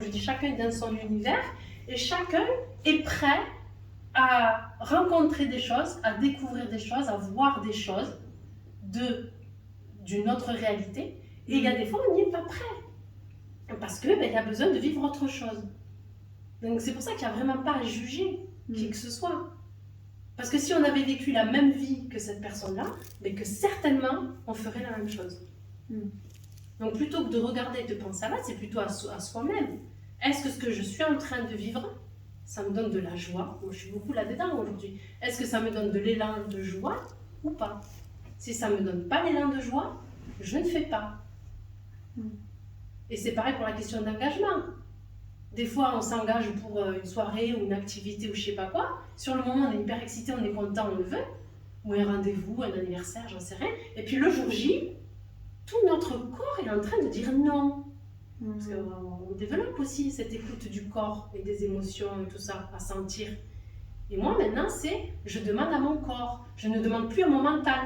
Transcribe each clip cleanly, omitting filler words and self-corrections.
Je dis chacun est dans son univers et chacun est prêt à rencontrer des choses, à découvrir des choses, à voir des choses d'une autre réalité. Et il y a des fois où on n'y est pas prêt parce que il y a besoin de vivre autre chose. Donc c'est pour ça qu'il n'y a vraiment pas à juger qui que ce soit. Parce que si on avait vécu la même vie que cette personne-là, mais que certainement on ferait la même chose. Donc plutôt que de regarder et de penser à là, c'est plutôt à soi-même. Est-ce que ce que je suis en train de vivre, ça me donne de la joie? Moi je suis beaucoup là-dedans aujourd'hui. Est-ce que ça me donne de l'élan de joie ou pas? Si ça ne me donne pas l'élan de joie, je ne fais pas. Et c'est pareil pour la question d'engagement. Des fois, on s'engage pour une soirée ou une activité ou je sais pas quoi. Sur le moment, on est hyper excité, on est content, on le veut. Ou un rendez-vous, un anniversaire, j'en sais rien. Et puis le jour J, tout notre corps est en train de dire non. Parce qu'on développe aussi cette écoute du corps et des émotions et tout ça, à sentir. Et moi, maintenant, je demande à mon corps. Je ne demande plus à mon mental.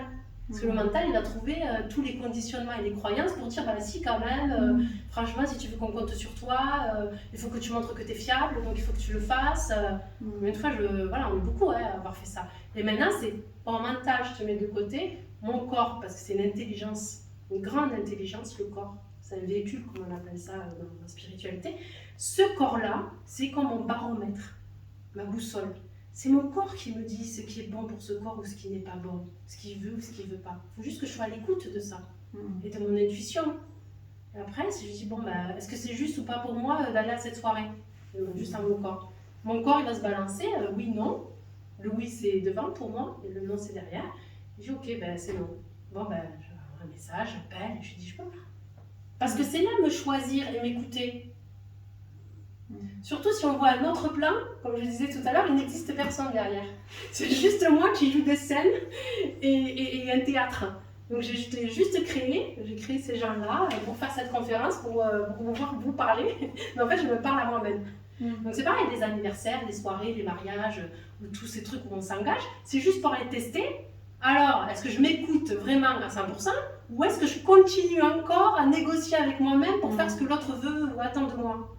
Parce que le mental, il a trouvé tous les conditionnements et les croyances pour dire, bah si quand même, franchement, si tu veux qu'on compte sur toi, il faut que tu montres que tu es fiable, donc il faut que tu le fasses. Mais une fois, on est beaucoup à avoir fait ça. Et maintenant, c'est mon mental, je te mets de côté, mon corps, parce que c'est une intelligence, une grande intelligence, le corps. C'est un véhicule, comme on appelle ça dans la spiritualité. Ce corps-là, c'est comme mon baromètre, ma boussole. C'est mon corps qui me dit ce qui est bon pour ce corps ou ce qui n'est pas bon, ce qu'il veut ou ce qu'il ne veut pas. Il faut juste que je sois à l'écoute de ça et de mon intuition. Et après, si je dis, est-ce que c'est juste ou pas pour moi d'aller à cette soirée? Juste à mon corps. Mon corps, il va se balancer, oui, non. Le oui, c'est devant pour moi et le non, c'est derrière. Je dis, ok, c'est non. Je vais avoir un message, j'appelle, et je dis, je peux pas. Parce que c'est là me choisir et m'écouter. Surtout si on voit un autre plan, comme je disais tout à l'heure, il n'existe personne derrière. C'est juste moi qui joue des scènes et un théâtre. Donc j'ai juste créé ces gens-là pour faire cette conférence, pour pouvoir vous parler. Mais en fait, je me parle à moi-même. Donc c'est pareil, les anniversaires, les soirées, les mariages, ou tous ces trucs où on s'engage, c'est juste pour aller tester. Alors, est-ce que je m'écoute vraiment à 100% ou est-ce que je continue encore à négocier avec moi-même pour faire ce que l'autre veut ou attend de moi?